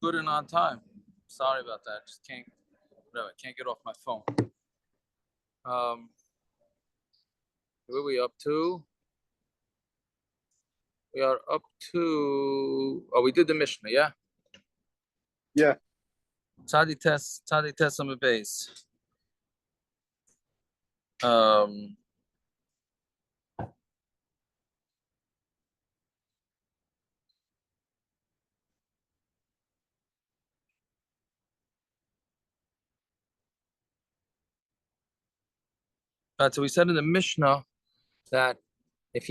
Good and on time. Sorry about that. Just can't get off my phone. Where are we up to? We are up to. Oh, we did the Mishnah, yeah. Yeah. Tadi test on the base. So we said in the Mishnah that if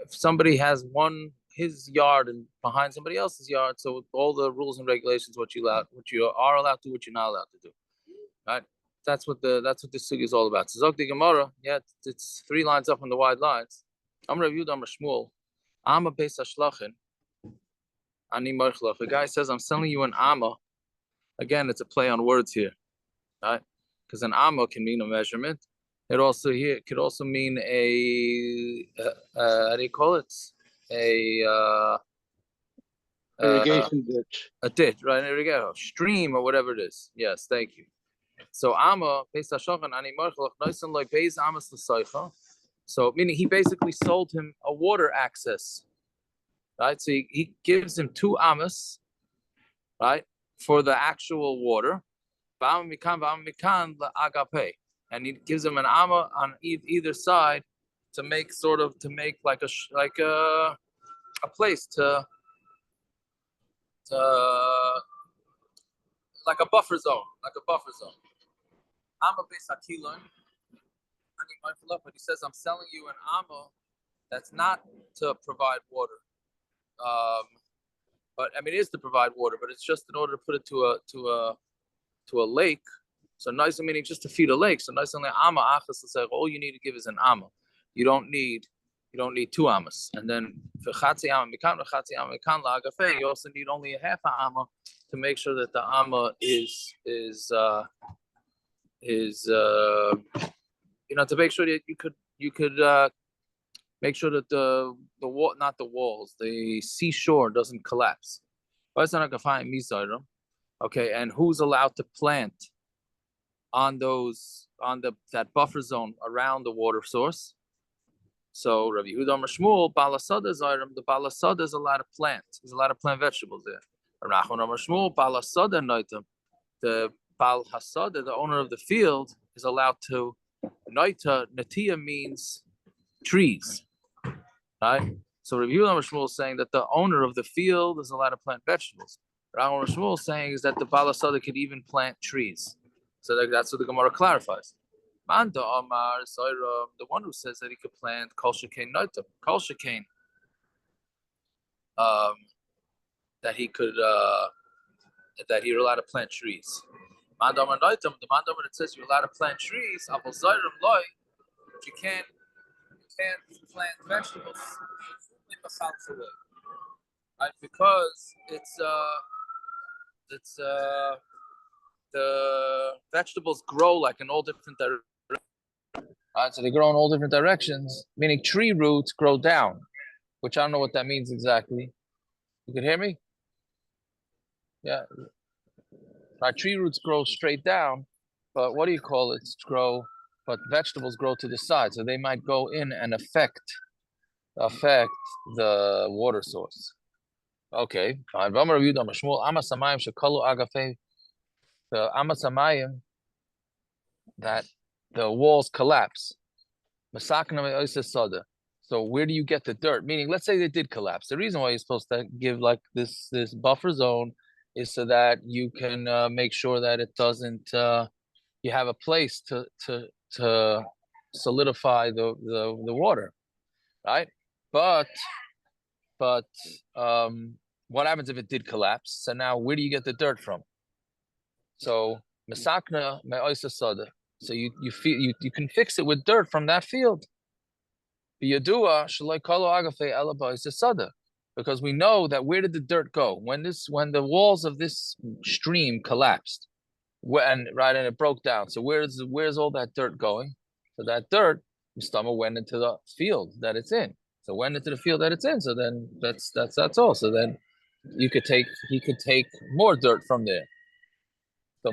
somebody has his yard and behind somebody else's yard, so all the rules and regulations, what you are allowed to do, what you're not allowed to do, right? That's what the sugi is all about. So Zog the Gemara, yeah, it's 3 lines up on the wide lines. I'm Rav Yudah, I'm Shmuel. I'm a beis hashlachin. Ani marchlach. The guy says, I'm selling you an amma. Again, it's a play on words here, right? Because an amma can mean a measurement. It could also mean how do you call it? Irrigation ditch. A ditch, right? There we go. Stream or whatever it is. Yes, thank you. So Amma, so meaning he basically sold him a water access, right? So he gives him 2 amas, right, for the actual water. And he gives him an amma on either side to make like a place to like a buffer zone, Amma beis hakilon, but he says, I'm selling you an amma that's not to provide water. But I mean, it is to provide water, but it's just in order to put it to a lake. So nice meaning just to feed a lake. So nice only amma achas say all you need to give is an amma. You don't need 2 ammas. And then for chatzi amma mikan la'agafe, you also need only a half a amma to make sure that the amma is to make sure that you could make sure that the seashore doesn't collapse. Okay, and who's allowed to plant on that buffer zone around the water source? So Rabbi Yehuda Shmuel, Balasada Zayram, the Balasada is allowed to plant. There's a lot of plant vegetables there. Rachman Shmuel, Balasada Noitam, the Bal Hasada, the owner of the field, is allowed to. Natia means trees, right? So Rabbi Yehuda Shmuel is saying that the owner of the field is allowed to plant vegetables. Rachman Shmuel is saying is that the Balasada could even plant trees. So that's what the Gemara clarifies. Manda Amar Zayram, the one who says that he could plant Kol Shekain Noitam, Kol Shekain, that you're allowed to plant trees. Mandamar Noitam, the Mandamar that says you're allowed to plant trees, Apple Zayram Loi, but you can't plant vegetables. Right? Because the vegetables grow like in all different directions. Right, so they grow in all different directions, meaning tree roots grow down, which I don't know what that means exactly. You can hear me? Yeah. Right, tree roots grow straight down, but what do you call it? But vegetables grow to the side, so they might go in and affect the water source. Okay. The Amasamayim, that the walls collapse. So where do you get the dirt? Meaning, let's say they did collapse. The reason why you're supposed to give like this buffer zone is so that you can make sure that it doesn't. You have a place to solidify the water, right? But what happens if it did collapse? So now where do you get the dirt from? So mesakna me'oisa sada. So you can fix it with dirt from that field. Because we know that where did the dirt go when the walls of this stream collapsed, and it broke down. So where's all that dirt going? So that dirt, Mustama went into the field that it's in. So went into the field that it's in. So then that's all. So then he could take more dirt from there. So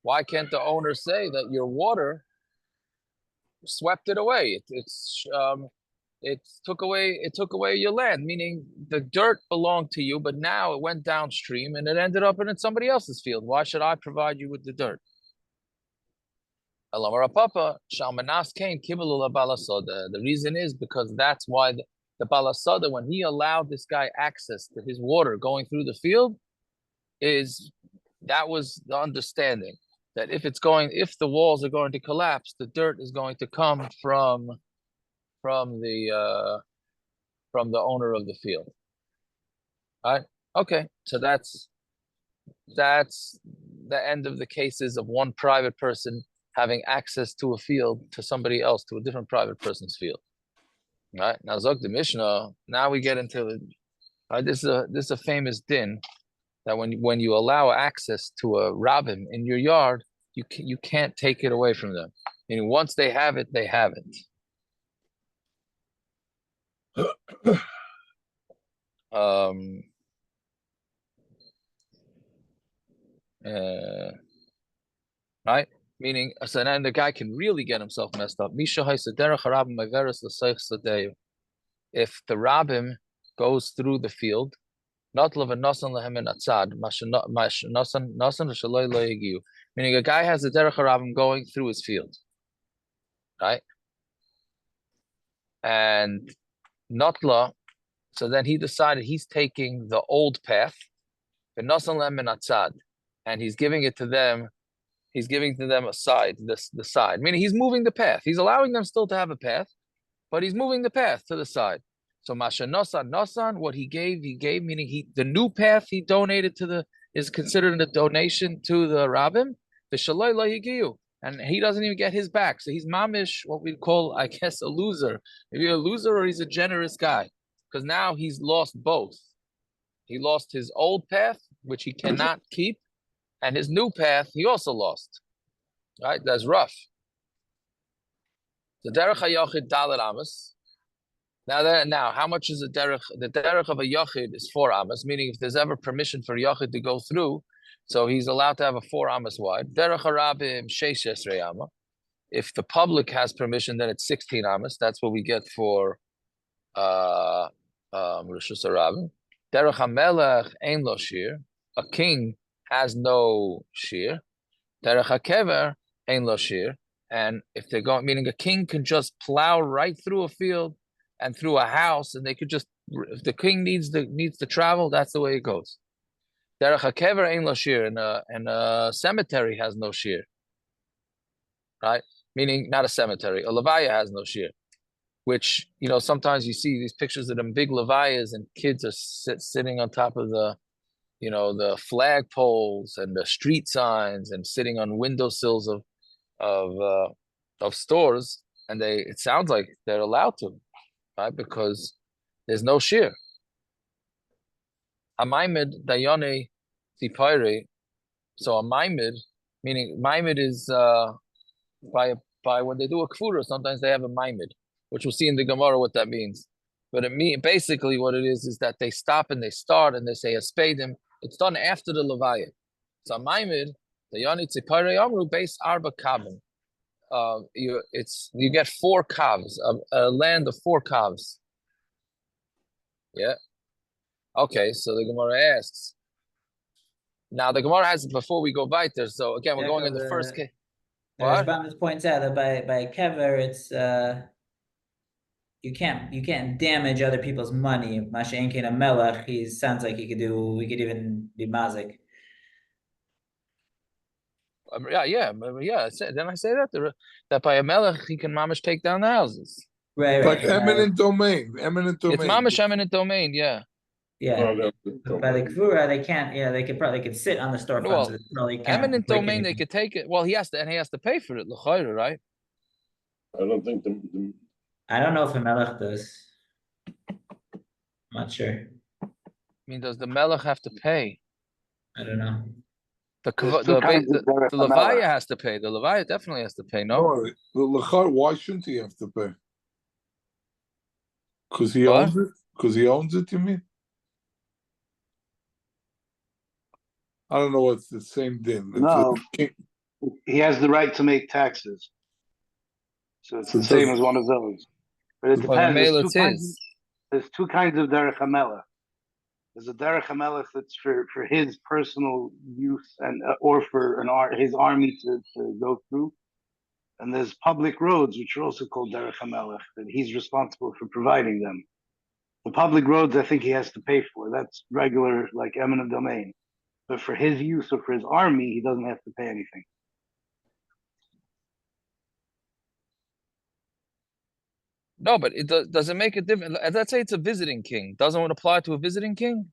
why can't the owner say that your water swept it away? It took away your land, meaning the dirt belonged to you, but now it went downstream and it ended up in somebody else's field. Why should I provide you with the dirt? The reason is because that's why the balasada, when he allowed this guy access to his water going through the field, that was the understanding that if the walls are going to collapse, the dirt is going to come from the owner of the field. All right. Okay. So that's the end of the cases of one private person having access to a field to somebody else, to a different private person's field. All right. Now Zog the Mishnah. Now we get into this is a famous din that when you allow access to a rabbin in your yard, you can't take it away from them. Meaning once they have it, they have it. Right? Meaning, so then the guy can really get himself messed up. If the rabbim goes through the field, meaning a guy has a derech rabbim going through his field, right? And notla, so then he decided he's taking the old path, and he's giving it to them. He's giving to them a side, the side. Meaning he's moving the path. He's allowing them still to have a path, but he's moving the path to the side. So Masha Nosan, what he gave, meaning the new path he donated is considered a donation to the rabbim. And he doesn't even get his back. So he's mamish, what we'd call, I guess, a loser. Maybe a loser or he's a generous guy. Because now he's lost both. He lost his old path, which he cannot keep, and his new path, he also lost. Right? That's rough. The derech hayochid dalet amas. Now, how much is the derech? The derech of a yochid is 4 amas, meaning if there's ever permission for yochid to go through, so he's allowed to have a 4 amas wide. Derech harabim sheish esrei ama. If the public has permission, then it's 16 amas. That's what we get for Rishus Harabim. Derech hamelech ein lo shir. A king has no shir. Derech hakever ein lo shir. And if they're going, meaning a king can just plow right through a field and through a house, and they could just, if the king needs to travel, that's the way it goes. Derech hakever ein lo shir, and a cemetery has no shir, right? Meaning not a cemetery, a levaya has no shir. Which, sometimes you see these pictures of them big levayas, and kids are sitting on top of the flag poles and the street signs, and sitting on windowsills of stores, and it sounds like they're allowed to, right? Because there's no shir. A maimed dayone tipire. So a maimed, meaning maimed is by when they do a kfura, sometimes they have a maimed, which we'll see in the Gemara what that means. But basically what it is that they stop and they start and they say a spadim. It's done after the levaya. So maimed dayone tipire amru base arba kabin. You get 4 kavs, a land of 4 kavs. Yeah. Okay, so the Gemara asks. Now the Gemara has, before we go weiter. So again, we're going in the first case. The Rashbam points out that by kever, it's you can't damage other people's money. Masha Enkin a melech, he sounds like we could even be mazik. Yeah. Then I say that by a melech he can mamish take down the houses. Right. Like eminent domain. It's mamish eminent domain. Yeah. Yeah. But by the kvura, they can't. Yeah, they could sit on the storefront. Well, so they probably can't eminent domain, they could take it. Well, he has to pay for it, l'chayra, right? I don't think I don't know if a melech does. I'm not sure. I mean, does the melech have to pay? I don't know. The levaya has to pay. The levaya definitely has to pay. No, the lechar. Why shouldn't he have to pay? Because he What? owns it? Because he owns it, you mean? I don't know what's the same thing. No, he has the right to make taxes. So it's the same as one of those. But it Well, the depends. mail it's his. There's two kinds of derech hamelech. There's a derech hamelech that's for his personal use and or for his army to go through. And there's public roads, which are also called derech hamelech, that he's responsible for providing them. The public roads, I think he has to pay for. That's regular, like eminent domain. But for his use or for his army, he doesn't have to pay anything. No, but it does it make a difference? Let's say it's a visiting king. Doesn't it apply to a visiting king?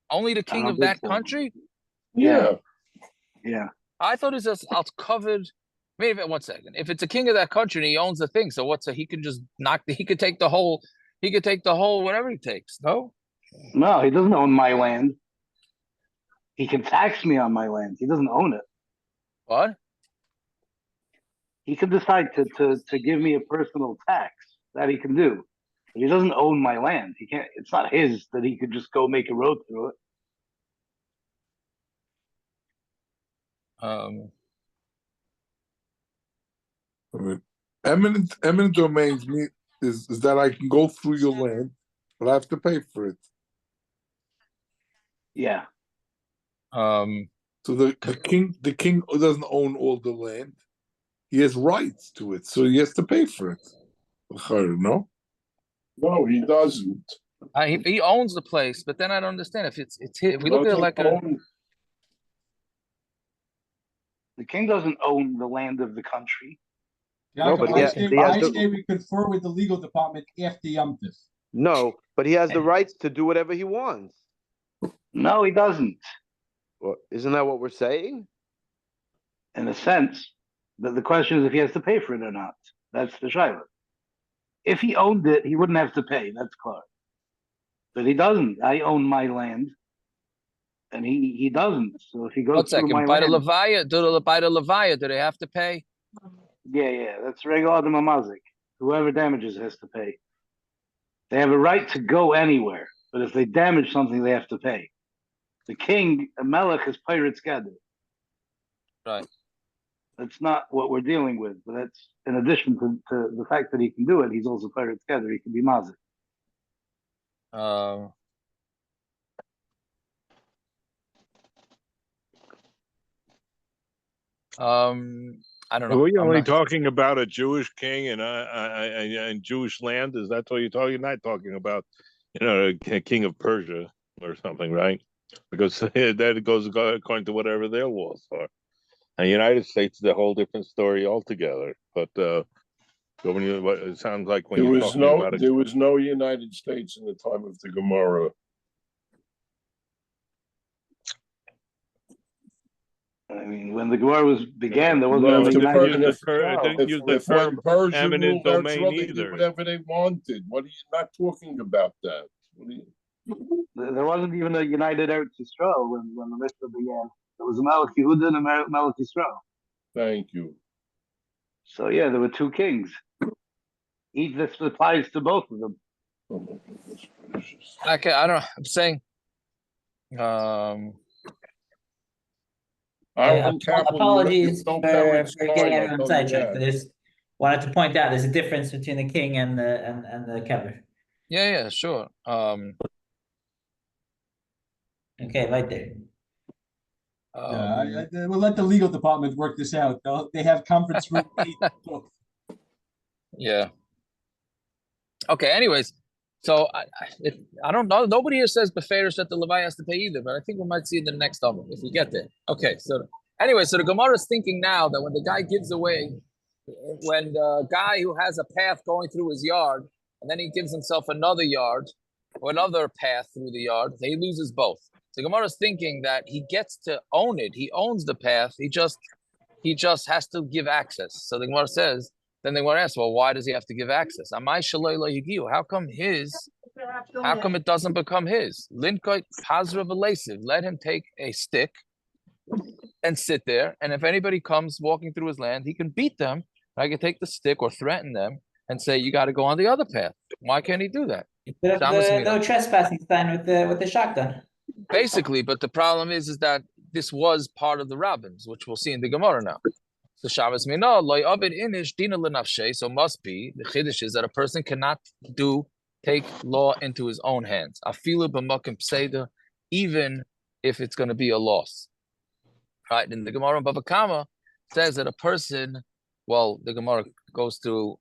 Only the I king don't of think that so. country? Yeah. Yeah. I thought it's just out covered. Maybe 1 second. If it's a king of that country and he owns the thing, so he can just he could take the whole whatever he takes. No? No, he doesn't own my land. He can tax me on my land. He doesn't own it. What? He can decide to give me a personal tax. That he can do. But he doesn't own my land. He can't. It's not his that he could just go make a road through it. I mean, eminent domains is that I can go through your land, but I have to pay for it. Yeah. So the king doesn't own all the land. He has rights to it, so he has to pay for it. No? No, he doesn't. He owns the place, but then I don't understand if it's his. If we look at it like Doesn't own- The king doesn't own the land of the country. No, but I I say we confer with the legal department after Yom Tov. No, but he has the rights to do whatever he wants. No, he doesn't. Well, isn't that what we're saying? In a sense, but the question is if he has to pay for it or not. That's the shayla. If he owned it, he wouldn't have to pay. That's clear. But he doesn't. I own my land, and he doesn't. So if he goes 1 through second. my By the land, Levaya, do they have to pay? yeah, that's regular Adam Amazik. Whoever damages has to pay. They have a right to go anywhere, but if they damage something, they have to pay. The king, a melech, is pirates gather. Right. That's not what we're dealing with, but that's in addition to the fact that he can do it. He's also pirates gather. He can be mazik. I don't know. Are we I'm only not- talking about a Jewish king and Jewish land? Is that what you're talking? You're not talking about, a king of Persia or something, right? Because that goes according to whatever their laws are. And the United States is a whole different story altogether. But it sounds like when you're talking about there was no United States in the time of the Gemara. I mean, when the Gemara began, there wasn't No, even if United the- States. didn't use the if when term Persia eminent ruled domain Israel, they did either. whatever they wanted. What are you not talking about that? There wasn't even a united Eretz Yisrael when the Mishnah began. There was a Melech Yehuda and a Melech Yisrael. Thank you. So yeah, there were two kings. This applies to both of them. Oh my goodness gracious. Okay, I don't know. I'm saying, Apologies don't for parents getting smile, everyone I'll tell you sidetracked. that. But there's wanted to point out there's a difference between the king and the kever. yeah, sure. Okay, right there. We'll let the legal department work this out. They have conference room 8 booked. Yeah. Okay. Anyways, so I don't know. Nobody here says Beferish that the Levi has to pay either, but I think we might see it in the next album if we get there. Okay. So anyway, so the Gemara is thinking now that when the guy gives away, when the guy who has a path going through his yard, and then he gives himself another yard or another path through the yard, he loses both. So Gemara is thinking that he gets to own it. He owns the path. He just has to give access. So the Gemara says. Then they want to ask, well, why does he have to give access? How come How come it doesn't become his? Linkoit Hazra Velasiv. Let him take a stick and sit there. And if anybody comes walking through his land, he can beat them I can take the stick or threaten them and say, you got to go on the other path. Why can't he do that? Put up Shamas the Mina. no trespassing sign with the shotgun. Basically, but the problem is that this was part of the rabbins, which we'll see in the Gemara now. So Shabbos Mina, loy abed inish dina lenafshe. So must be the chiddush is that a person cannot take law into his own hands. Afilu b'makim pseida, even if it's going to be a loss. Right? And the Gemara in Bava Kama says that a person, well, the Gemara goes through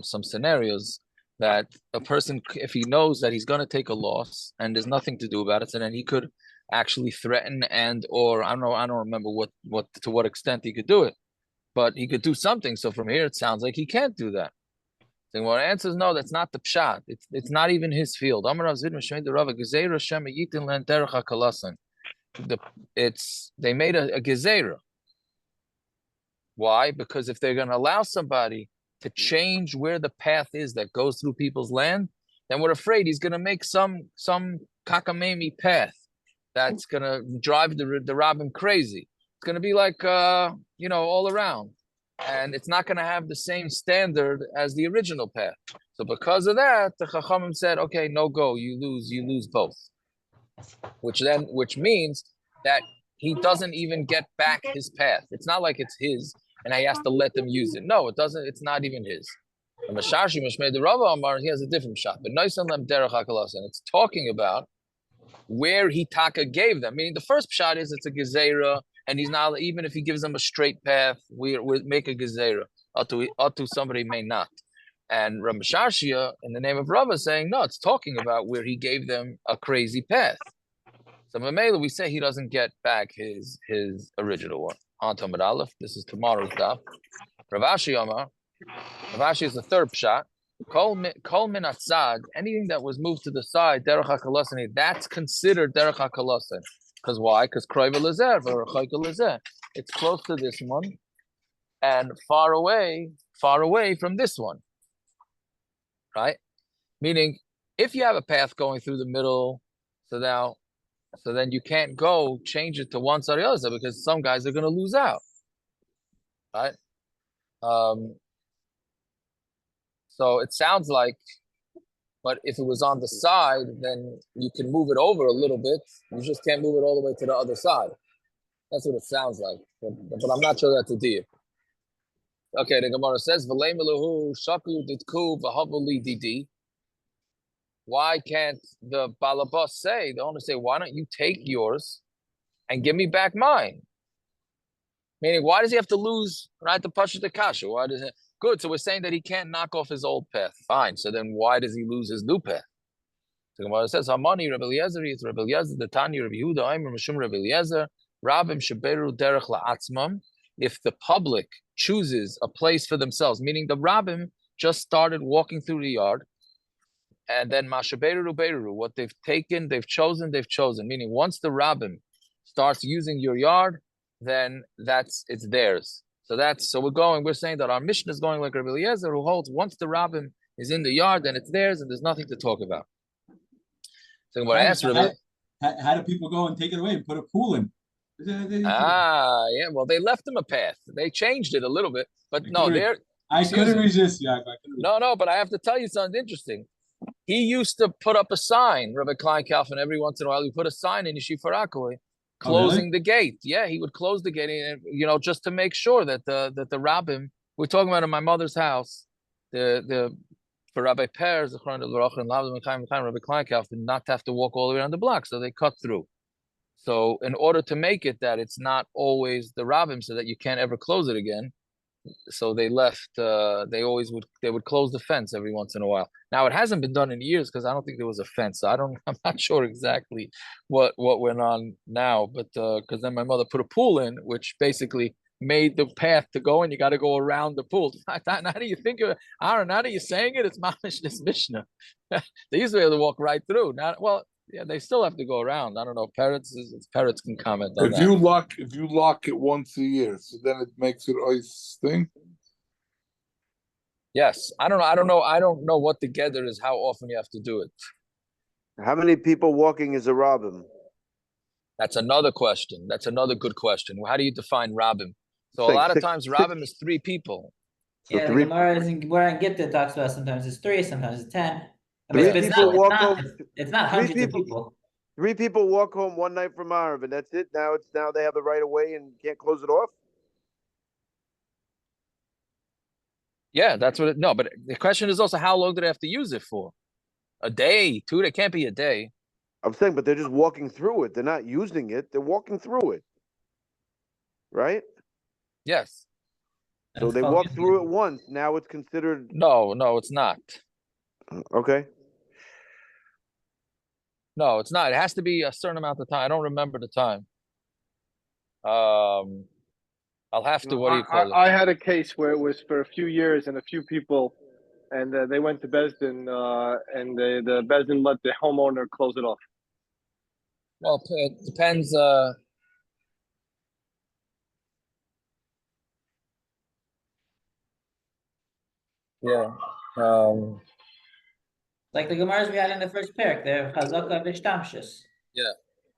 some scenarios that a person, if he knows that he's going to take a loss and there's nothing to do about it, so then he could actually threaten or I don't remember what to what extent he could do it, but he could do something. So from here, it sounds like he can't do that. The Gemara answers, no, that's not the pshat. It's not even his field. They made a gezerah. Why? Because if they're going to allow somebody to change where the path is that goes through people's land, then we're afraid he's going to make some kakamemi path that's going to drive the rabbin crazy. It's going to be like all around, and it's not going to have the same standard as the original path. So because of that, the Chachamim said, okay, no go, you lose both. Which means that he doesn't even get back his path. It's not like it's his and he has to let them use it. No, it doesn't. It's not even his. And Mashashi Mishmei the Rava Amar, he has a different shot. But Noisan Lem Derech HaKalas, and it's talking about where he taka gave them. Meaning the first shot is it's a gezerah, and he's not, even if he gives them a straight path, we make a gezerah. Atu somebody may not. And Ramashashia, in the name of Rava, saying, no, it's talking about where he gave them a crazy path. So Mamela, we say he doesn't get back his original one. On Tamid Aleph, this is tomorrow's daf. Ravashi Amar, Ravashi is the third shot. Kol min atzad, anything that was moved to the side, derech hakalasan, that's considered derech hakalasan. Because why? Because kroiva lezer or chayka lezer. It's close to this one and far away from this one. Right? Meaning, if you have a path going through the middle, so then you can't go change it to one side or the other side because some guys are going to lose out, right? So it sounds like, but if it was on the side, then you can move it over a little bit. You just can't move it all the way to the other side. That's what it sounds like, but I'm not sure that's a deal. Okay, the Gemara says, "V'lei meluhu shaku ditku v'havuli didi." Why can't the balabas say, the owner say, why don't you take yours and give me back mine? Meaning, why does he have to lose, right, the pasha the kasha? Why does it? Good, so we're saying that he can't knock off his old path. Fine, so then why does he lose his new path? So Gemara says, Hamani, Rebbe Eliezer, it's Rebbe Eliezer, the Tani, Rebbe Yehuda, Aimer, Mishum, Rebbe Eliezer, Rabbim, Sheberu, Derech, La'atzmam. If the public chooses a place for themselves, meaning the Rabbim just started walking through the yard, and then Mashaberu Beru, what they've taken, they've chosen. Meaning once the Rabbim starts using your yard, then it's theirs. So we're saying that our mission is going like Rabbi Eliezer, who holds once the Rabbim is in the yard, then it's theirs and there's nothing to talk about. So what I asked Rabbi, how do people go and take it away and put a pool in? Yeah, well, they left them a path. They changed it a little bit, but I couldn't resist, Yaakov. No, but I have to tell you something interesting. He used to put up a sign, Rabbi Klein Kalfin, every once in a while, he put a sign in Yeshiva Rakoi closing the gate. Yeah, he would close the gate, just to make sure that the Rabbim, we're talking about in my mother's house, for Rabbi Perez, Rabbi Klein Kalfin, not to have to walk all the way around the block, so they cut through. So in order to make it that it's not always the Rabbim, so that you can't ever close it again, so they left. They would close the fence every once in a while. Now it hasn't been done in years because I don't think there was a fence. So I'm not sure exactly what went on now. But because then my mother put a pool in, which basically made the path to go, and you got to go around the pool. How do you think of it? I don't know. Now that you're saying it, it's mamish this Mishnah. They used to be able to walk right through. Now, well, yeah, they still have to go around. I don't know. Parrots can comment on that. If you lock it once a year, so then it makes it ice thing. Yes, I don't know. I don't know what the gather is. How often you have to do it? How many people walking is a Rabbim? That's another question. That's another good question. How do you define Rabbim? So a lot of times Rabbim is 3 people. So Yeah, the three Gemara isn't where I get that talks about sometimes it's 3, sometimes it's 10. I Three mean, but people walk home- it's not three hundreds of people- people. three people walk home one night from Arab, and that's it. Now they have the right of way and can't close it off. Yeah, that's what it, no, but the question is also how long do they have to use it for? A day, 2? It can't be a day. I'm saying, but they're just walking through it. They're not using it. They're walking through it, right? Yes. So That's they called walk using through it. it once. Now it's considered No, it's not. okay. No, it's not. It has to be a certain amount of time. I don't remember the time. I'll have to. What do you call it? I had a case where it was for a few years and a few people, and they went to Besdin, and the Besdin let the homeowner close it off. Well, it depends. Yeah. Like the Gemaras we had in the first parak, they're Chazaka Vishtamshus. Yeah.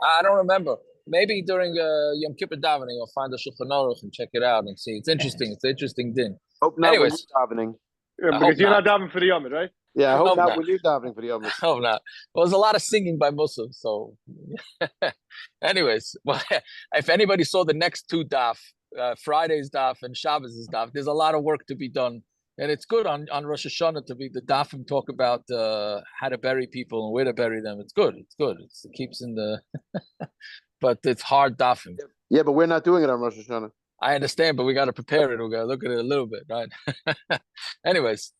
I don't remember. Maybe during Yom Kippur davening, I'll find the Shulchan Aruch and check it out and see. It's interesting. It's an interesting din. Hope not Anyways. when you're davening. Yeah, I because hope you're not not. davening for the Yomid, right? Yeah, I hope Hope not not. when you're davening for the Yom. I hope not. Well, there's a lot of singing by Muslims. So, anyways, well, if anybody saw the next 2 daf, Friday's daf and Shabbos' daf, there's a lot of work to be done. And it's good on Rosh Hashanah to be the dafim talk about how to bury people and where to bury them. It's good. It's good. It keeps in the, but it's hard dafim. Yeah, but we're not doing it on Rosh Hashanah. I understand, but we got to prepare it. We got to look at it a little bit, right? Anyways,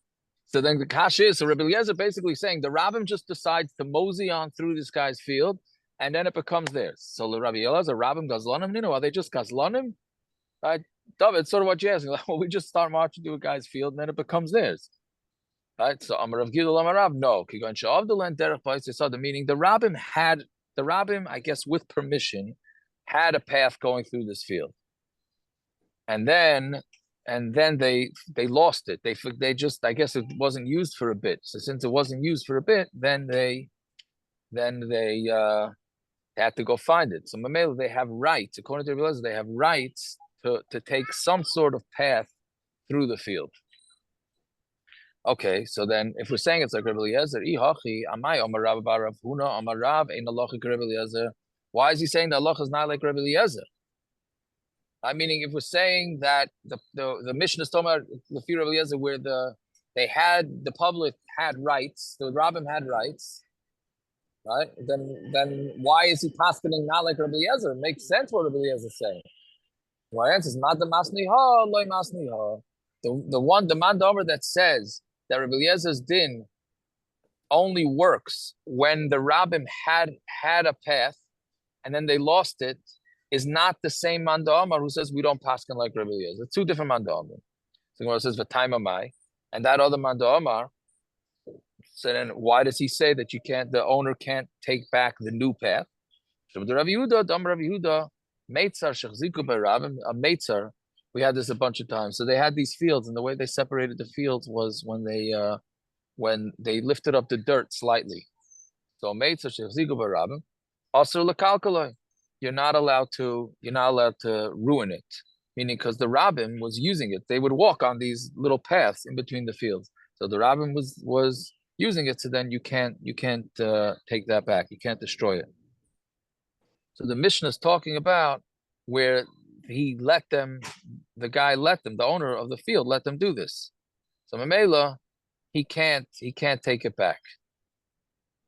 so then the kash is, so Rabbi Eliezer basically saying the Rabbim just decides to mosey on through this guy's field, and then it becomes theirs. So the Rabbi Eliezer, Rabbim gazlanim, are they just gazlanim? Right? It's sort of what you're asking. Like, well, we just start marching to a guy's field, and then it becomes theirs. Right? So Amar Rav Gidol Amar Rav, no. Kigon Sha'av the land derech b'ais yisad, meaning the Rabbim, I guess with permission, had a path going through this field. And then they lost it. They just, I guess it wasn't used for a bit. So since it wasn't used for a bit, then they had to go find it. So Mamela, they have rights, according to Rabbi Eliezer, they have rights to take some sort of path through the field. Okay, so then if we're saying it's like Rabbi Eliezer, why is he saying that Allah is not like Rabbi Eliezer? Meaning, if we're saying that the Mishnah is talking about the fear of Eliezer, where the public had rights, the Rabbim had rights, right? Then why is he paskening not like Rabbi Eliezer? It makes sense what Rabbi Eliezer is saying. My answer is not the masniha, loy masniha. The man over that says that Rabbi Eliezer's din only works when the Rabbim had a path and then they lost it, is not the same Manda Amar who says we don't paskin like Rabbi Eliezer. It's 2 different Manda Amar. So it says V'taimamai, and that other Manda Amar. So then, why does he say that the owner can't take back the new path? So the Rav Yehuda, Dam Rav Yehuda, Meitzar Shechziku B'Ravim, a Meitzar. We had this a bunch of times. So they had these fields, and the way they separated the fields was when they lifted up the dirt slightly. So Meitzar Shechziku B'Ravim, Asur L'Kalkaloi. You're not allowed to ruin it, meaning because the Rabbim was using it. They would walk on these little paths in between the fields. So the Rabbim was using it. So then you can't take that back. You can't destroy it. So the Mishnah is talking about where the owner of the field let them do this. So Mamela, he can't take it back.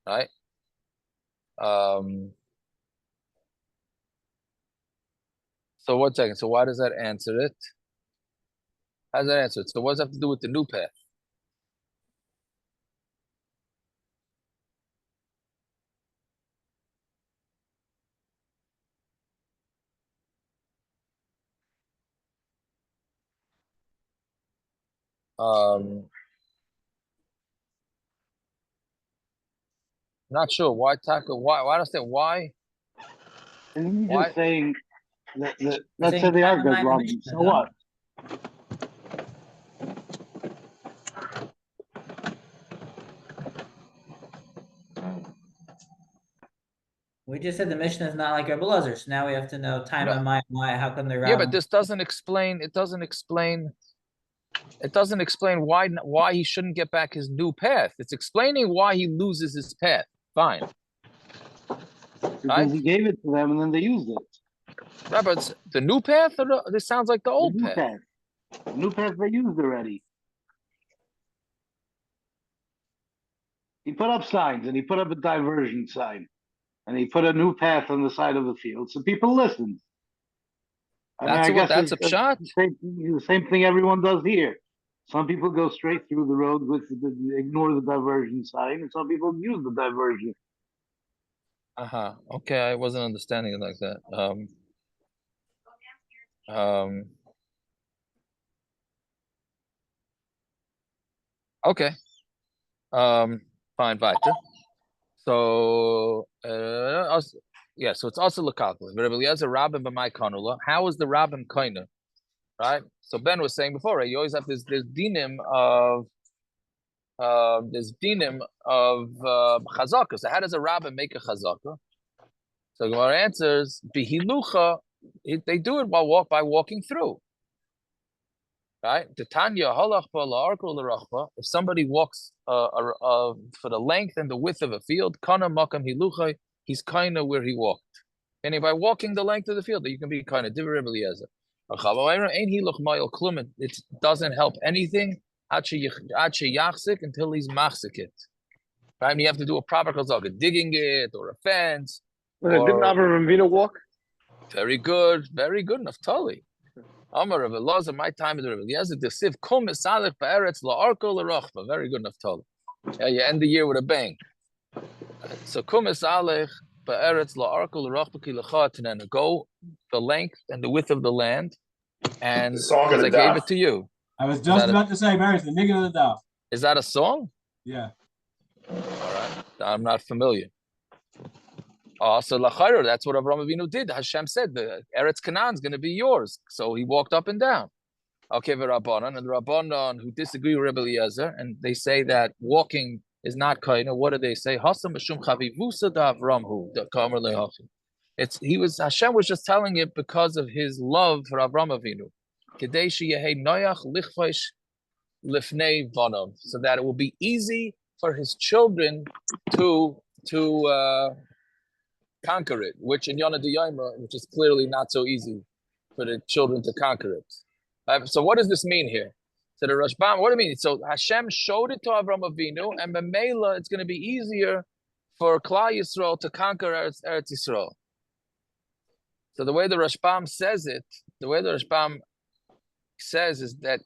Right? So 1 second. So why does that answer it? How does that answer it? So what does that have to do with the new path? Not sure why tackle. Why I don't understand why. And he's Why? just saying that let's saying say they are time good and Rabbim. Mishnah, So no? what? We just said the Mishnah is not like Rabbi Eliezer, so now we have to know time No. and why. How come the Rabbim? Yeah, but this doesn't explain. It doesn't explain. It doesn't explain why he shouldn't get back his new path. It's explaining why he loses his path. Fine. Because Right? he gave it to them and then they used it. Right, but the new path, or this sounds like the The old new path. path. The new path they used already. He put up signs and he put up a diversion sign. And he put a new path on the side of the field. So people listened. That's I what. guess That's a it's pshat. the same thing everyone does here. Some people go straight through the road ignore the diversion sign, and some people use the diversion. Okay, I wasn't understanding it like that. Okay. Fine, weiter. So, yeah, so it's also Lakakli. Rabbi Eliezer Rabbim b'mai kanula. How is the Rabbim kind of, right? So Ben was saying before, right? You always have this dinim of chazaka. So how does a Rabbim make a chazaka? So Gemara answers, bihilucha. They do it by walking through. Right? Tanya halach l'rachba. If somebody walks for the length and the width of a field, kana makam hiluchay, he's kind of where he walked. And by walking the length of the field, you can be kind of divrei Eliezer. It doesn't help anything until he's machzik it. Right? And you have to do a proper chazaka, digging it or a fence. Didn't Avraham Avinu walk? Very good, Naftali. Amar Rav Elazar, my time is Rav Eliezer. The siv kum misalech ba'eretz la'arko l'rachba. Very good, Naftali. Yeah, you end the year with a bang. So kum misalech ba'eretz la'arko l'rachba ki l'cha. Go the length and the width of the land, and because I gave it to you. I was just about to say, Barry, the nigga of the daf. Is that a song? Yeah. All right, I'm not familiar. So Lachayr, that's what Avraham Avinu did. Hashem said, the Eretz Canaan is going to be yours. So he walked up and down. Okay, the Rabbanon, and the Rabbanon who disagree with Rebbe Eliezer, and they say that walking is not kaina. What do they say? Hasam b'shum chavivusa da Avramhu da kamer lehachi. Hashem was just telling it because of his love for Avraham Avinu. Kedei sheyehei noyach lichvaish lifnei vanav, so that it will be easy for his children to conquer it, which in Yonah D'Yoma, which is clearly not so easy for the children to conquer it. So what does this mean here? So the Rashbam, what do you mean? So Hashem showed it to Avram Avinu, and Memela, it's going to be easier for Klal Yisrael to conquer Eretz Yisrael. So the way the Rashbam says it, is that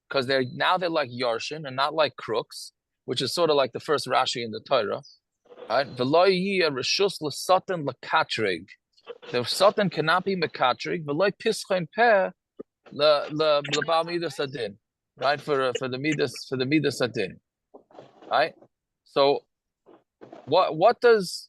because they're like Yarshin and not like crooks, which is sort of like the first Rashi in the Torah. Right? The Satan cannot be mekatrig. Right? For the midas adin. Right? So what's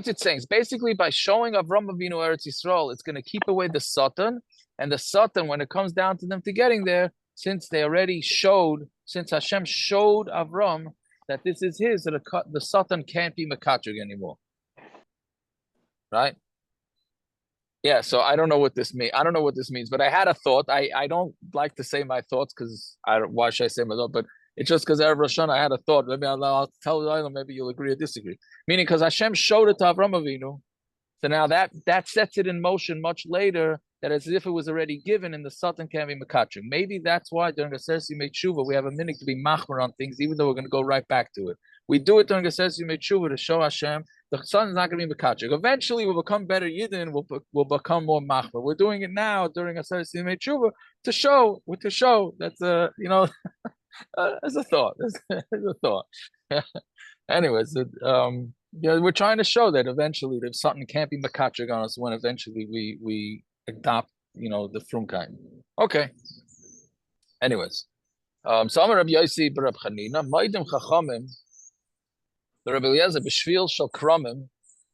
it saying? It's basically by showing Avram Avinu Eretz Yisrael, it's going to keep away the Satan, and the Satan, when it comes down to them to getting there, since Hashem showed Avram that this is his, that the Satan can't be Makatrig anymore. Right? Yeah, so I don't know what this means. But I had a thought. I don't like to say my thoughts because why should I say my thought? But it's just because Erev Rosh Hashanah I had a thought. Maybe I'll tell you, maybe you'll agree or disagree. Meaning because Hashem showed it to Avram Avinu. So now that sets it in motion much later, that as if it was already given, and the Satan can't be Makatrig. Maybe that's why during a Sersi Tshuva we have a minute to be machmer on things, even though we're going to go right back to it. We do it during a Sersi Tshuva to show Hashem the Satan is not going to be Makatrig. Eventually we'll become better Yidden, we'll become more machmer. We're doing it now during a Sersi Tshuva to show that's as a thought. As a thought. Anyways, we're trying to show that eventually if something can't be makatrig on us, when eventually we adopt, the frumkain. Okay. Anyways, so I'm Rabbi Yossi Barab Chanina, Maidim Chachamim, the Rabbi Eliezer b'shvil shel kramim.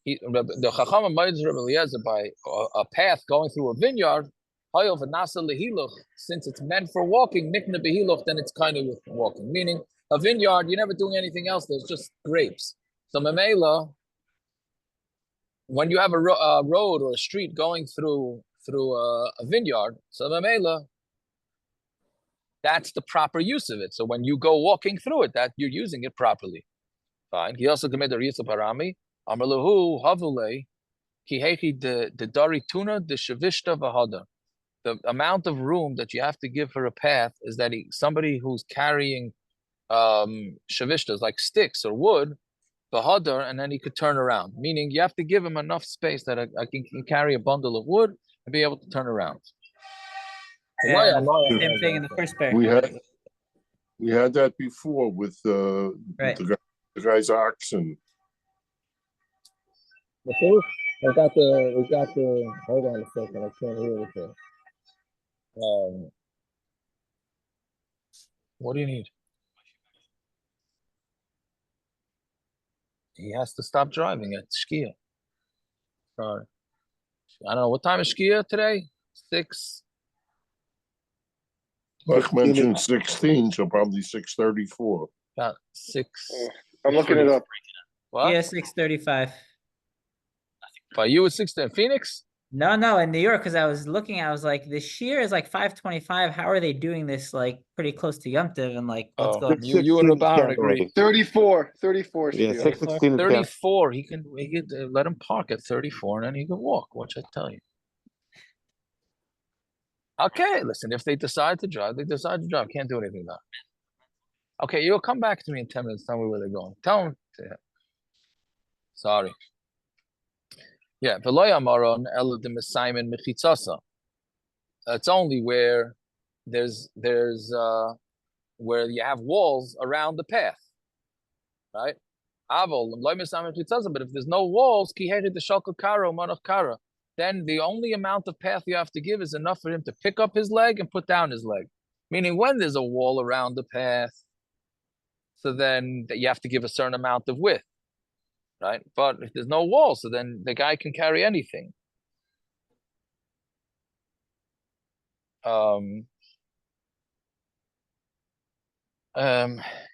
The Chachamim maids Rabbi Eliezer by a path going through a vineyard. Hayov v'nasa lehiluch, since it's meant for walking, nikna behiluch, then it's kind of walking. Meaning, a vineyard, you're never doing anything else. There's just grapes. So Mamela, when you have a road or a street going through a vineyard, so Mamela, That's the proper use of it. So when you go walking through it, that you're using it properly. Fine. He also committed a Risa Parami. Amalahu Havule. Kihechi the Dari Tuna the Shavishta Vahada. The amount of room that you have to give for a path is that somebody who's carrying shavishtas like sticks or wood, Vahadar, and then he could turn around. Meaning you have to give him enough space that I can carry a bundle of wood and be able to turn around. Yeah, same thing in the first pair. We had that before with Right. the guy's oxen. We got the. Hold on a second. I can't hear anything. What do you need? He has to stop driving at Shkia. Sorry. I don't know. What time is Shkia today? 6. Buck mentioned 16, so probably 6:34. About 6. I'm looking it up. What? Yeah, 6:35. By you, it's 6 in Phoenix? No, in New York, because I was looking, I was like, the shear is like 5:25. How are they doing this like pretty close to Yom Tov? And like, what's going on? You and Rabban agree. 34 Yeah, Shkia. 6:16 is 34. He could let him park at 34 and then he could walk. What should I tell you? Okay, listen, if they decide to drive, they decide to drive. Can't do anything about it. Okay, you'll come back to me in 10 minutes. Tell me where they're going. Tell them. Sorry. Yeah, it's only where there's where you have walls around the path, right? But if there's no walls, then the only amount of path you have to give is enough for him to pick up his leg and put down his leg. Meaning when there's a wall around the path, so then you have to give a certain amount of width, right? But if there's no wall, so then the guy can carry anything.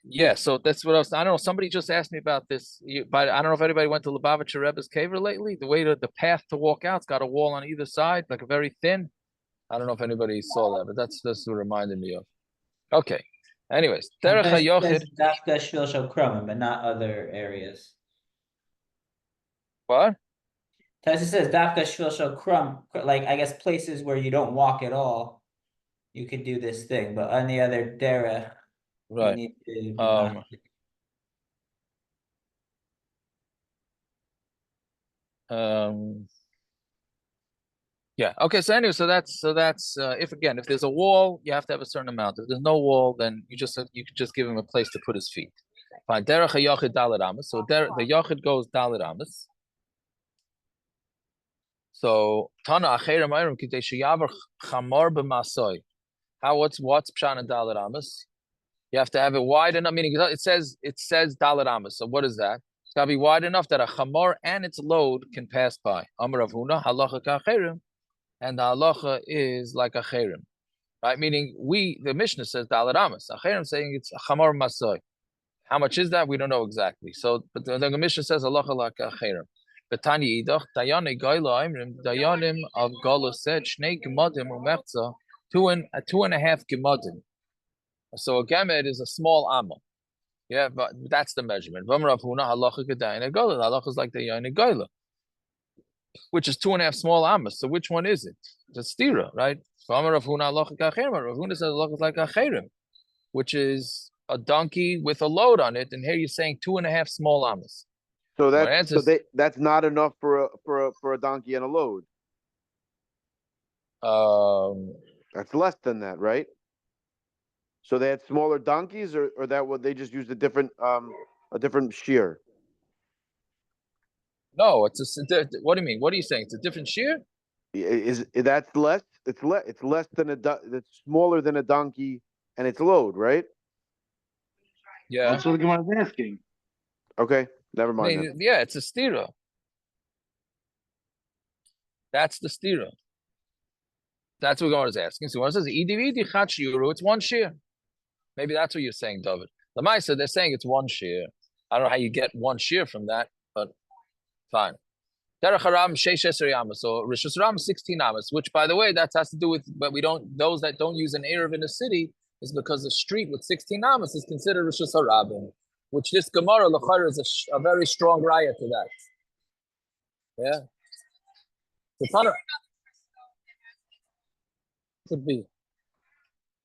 Yeah, so that's what I don't know. Somebody just asked me about this, but I don't know if anybody went to Lubavitcher Rebbe's Caver lately. The way to the path to walk out, it's got a wall on either side, like a very thin. I don't know if anybody saw that, but that's what reminded me of. Okay. Anyways, Derech HaYochid. Dafka Shvil Shel Krumim, but not other areas. What? Tessa says Dafka Shvil Shel Krum, like I guess places where you don't walk at all, you could do this thing, but on the other derech, right. you need to Yeah. Okay. So anyway, so that's if there's a wall, you have to have a certain amount. If there's no wall, then you could just give him a place to put his feet. Fine. Derech HaYochid Daled Amos. So the Yochid goes Daled Amos. So Tana Acherim Ayrim Kitei Sheyavar Chamor b'Masoi. What's Pshan and Daled Amos? You have to have it wide enough. Meaning it says Daled Amos. So what is that? It's got to be wide enough that a chamor and its load can pass by. Amar Rav Huna halacha ka'acherim, and the halacha is like a cherim, right? Meaning the Mishnah says Daled Amos. Acherim saying it's a chamor masoi. How much is that? We don't know exactly. So, but the Mishnah says halacha like a cherim. Betani idach dayane goyla imrim dayanim of gola said shnei gemadim umerza 2.5 gemadim. So a gemed is a small amma. Yeah, but that's the measurement. Halacha is like the yain goyla, which is 2.5 small amas. So which one is it? It's a stira, right? Rav Huna says halacha is like a cherim, which is a donkey with a load on it, and here you're saying 2.5 small amas. So that's not enough for a donkey and a load. That's less than that, right? So they had smaller donkeys, or that what they just used a different shear. No, what do you mean? What are you saying? It's a different shear? Is that's less? It's less than it's smaller than a donkey and its load, right? Yeah. That's what the Gemara is asking. Okay, never mind. Yeah, it's a stira. That's the stira. That's what Gemara is asking. So when it says it's one shear. Maybe that's what you're saying, David. Lamaisa, they're saying it's one shear. I don't know how you get one shear from that, but fine. Derech Haram Sheish Eser Yamas. So Rishus Ram 16 Amas, which by the way, that has to do with, but those that don't use an Erev in the city, is because a street with 16 amas is considered Rishus Harabim, which this Gemara L'chayr is a very strong raya to that. Yeah. The Tana could be.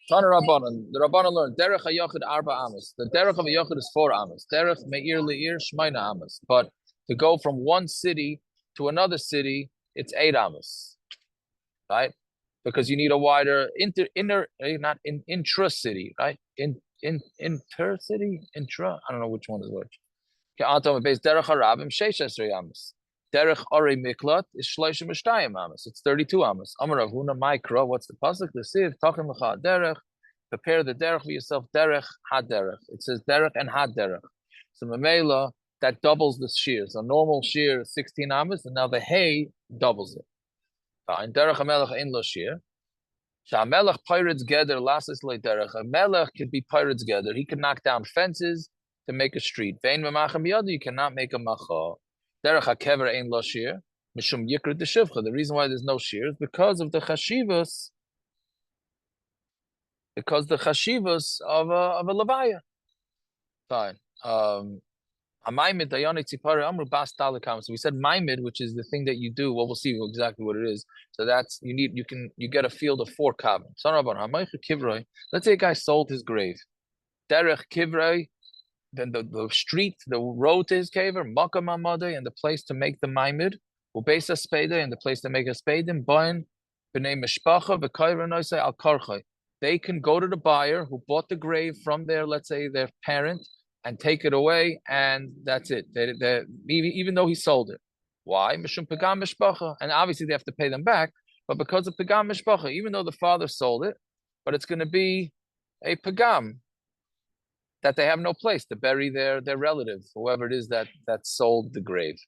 Tana Rabbanon. The Rabbanon learned Derech HaYochid Arba Amas. The Derech of a Yochid is 4 Amas. Derech Me'ir Le'ir Shmaina Amas. But to go from one city to another city, it's 8 Amas. Right? Because you need a wider intra-city, right? Inter-city? Intra? I don't know which one is which. Derech Harabim Sheish Esrei Amas. Derech Ori Miklat is Shloshim Mishtayim Amas. It's 32 Amas. Amar Rav Huna Mikra. What's the pasuk? The Siv Tachem Lecha Derech. Prepare the Derech for yourself. Derech Had Derech. It says Derech and Had Derech. So Mamela that doubles the shear. So normal shear is 16 Amas, and now the hay doubles it. Fine. Derech HaMelech Ein Lo Shear. Shamelech pirates gather lasses le derech. A melech could be pirates gather. He can knock down fences to make a street. Vein memachem yadu, you cannot make a macha. Derech hakever ein lo shir. Mishum yikr d'shivcha. The reason why there's no shir is because of the chashivas. Because the chashivas of a levaya. Fine. So we said maimid, which is the thing that you do. Well, we'll see exactly what it is. So that's you get a field of 4 kavim. Let's say a guy sold his grave. Derech kivrei, then the street, the road to his caver, makam amadei, and the place to make the maimid, ubesa speda, and the place to make a spadim, bain b'nei mishpacha v'kayra noisei al karchay. They can go to the buyer who bought the grave from let's say their parent, and take it away, and that's it. Even though he sold it. Why? Mishum pagam mishpacha. And obviously they have to pay them back, but because of pagam mishpacha, even though the father sold it, but it's going to be a pagam that they have no place to bury their relative, whoever it is that sold the grave.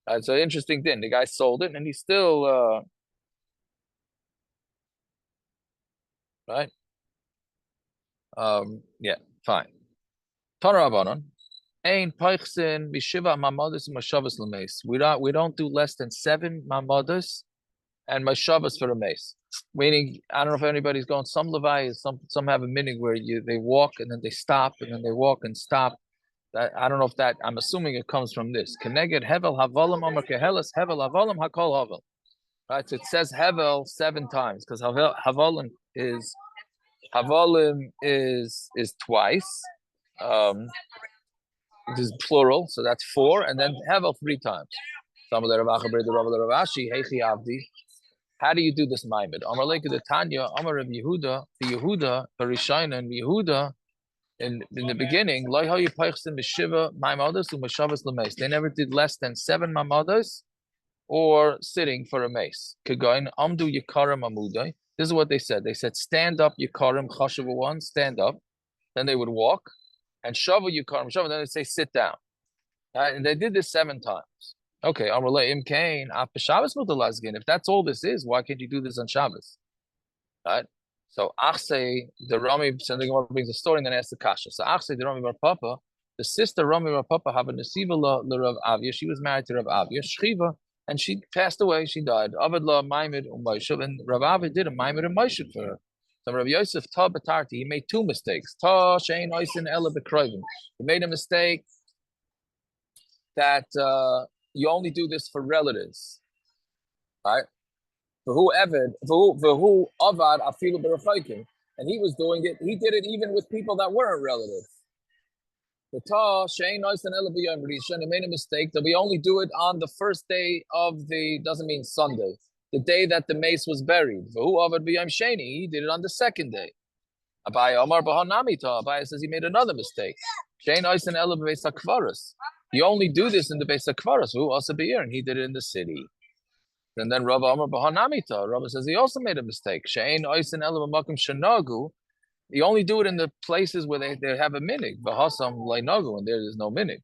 It's an interesting thing. The guy sold it, and he's still right. Yeah, fine. Tanarabanon, ein peichsin bishiva mamadas mashavas lemeis. We don't do less than 7 mamadas and mashavas for a mace. Meaning, I don't know if anybody's going. Some levayas, some have a meaning where they walk and then they stop and then they walk and stop. That I don't know if that. I'm assuming it comes from this. Keneged hevel havolim amar kehelas hevel havolim hakol havel. Right. So it says hevel 7 times because havolim is twice. It is plural, so that's 4, and then hevel 3 times. How do you do this maimed? Amar Leika the Tanya, Amar of Yehuda, the Yehuda, Parishaina, and Yehuda, in the beginning, they never did less than 7 mamadas or sitting for a mace. This is what they said. They said, stand up, Yikarim, Chashuva 1, stand up. Then they would walk. And Shava Yikarim, Shava, then they say, sit down. And they did this 7 times. Okay, if that's all this is, why can't you do this on Shabbos? Right? So Achse, the Rami, something brings a story and then asks the Kasha. So Achse, the Rami Bar Papa, the sister Rami Bar Papa, have a Nesiva la Rav Avia. She was married to Rav Avia, Shchiva, and she passed away. She died. Avad la Maimid Umayshav, and Rav Avia did a Maimid and Mayshav for her. So Rav Yosef Ta Batarti, he made 2 mistakes. Ta Shein Oisin Ela Bekroivim. He made a mistake that you only do this for relatives, right? For who avad afilu b'rachaykim, and he was doing it. He did it even with people that weren't relatives. The ta shein oisen ela b'yom rishon. He made a mistake that we only do it on the first day of the, doesn't mean Sunday, the day that the mace was buried. V'hu avad b'yom sheni. He did it on the 2nd day. Abaye Omar b'hanamita. Abaye says he made another mistake. Shein oisen ela b'beis hakvaros. You only do this in the Beis HaKvaros, who also beir, and he did it in the city. And then Rabbi Amar B'hanamita, Rabbi says he also made a mistake. She'ein oisen ela b'makom shenagu. You only do it in the places where they have a minig. V'hasam leinagu, and there's no minig.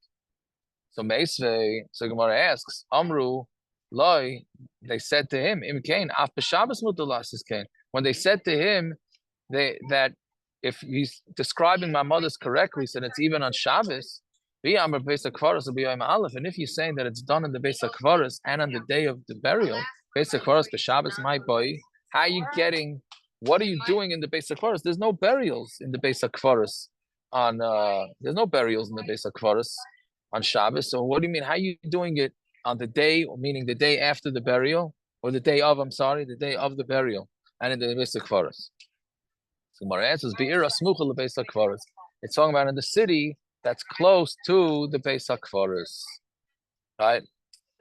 So Meisvei, so Gemara asks, Amru, Loi, they said to him, Im Kain, Af b'Shabbos mutalas is Kain. When they said to him that if he's describing my mother's correctly, he said it's even on Shabbos. And if you're saying that it's done in the Beis HaKvaros and on the day of the burial, Beis HaKvaros b'Shabbos my boy, how are you getting what are you doing in the Beis HaKvaros? There's no burials in the Beis HaKvaros on there's no burials in the Beis HaKvaros on Shabbos. So what do you mean? How are you doing it on the day, meaning the day after the burial, or the day of? I'm sorry, the day of the burial, and in the Beis HaKvaros. So Gemara answers, "Be'ira smucha leBeis HaKvaros." It's talking about in the city that's close to the Beis HaKvaros, right?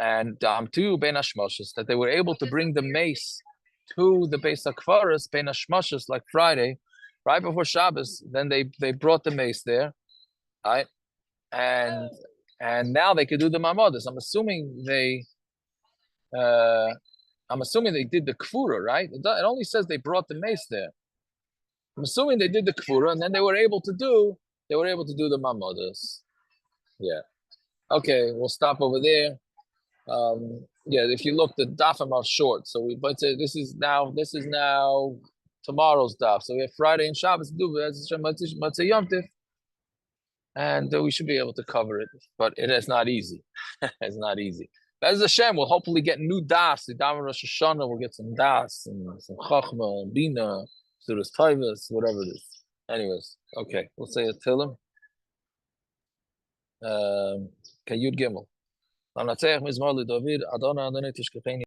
And to Ben Hashmoshes, that they were able to bring the mace to the Beis HaKvaros, Ben Hashmoshes, like Friday, right before Shabbos. Then they brought the mace there, right? And now they could do the mamodas. I'm assuming they did the kfura, right? It only says they brought the mace there. I'm assuming they did the kfura, and then they were able to do the mamodas. Yeah. Okay, we'll stop over there. Yeah, if you look, the dafim are short, so but this is now tomorrow's daf. So we have Friday and Shabbos to do Matzah Yom Tif, and we should be able to cover it, but it is not easy. It's not easy. As Hashem, we'll hopefully get new dafs. The Dam Rosh Hashanah, we'll get some dafs and some Chachma and Bina, Sudas Taivas, whatever it is. Anyways, okay, we'll say it till him. Kayud Gimel.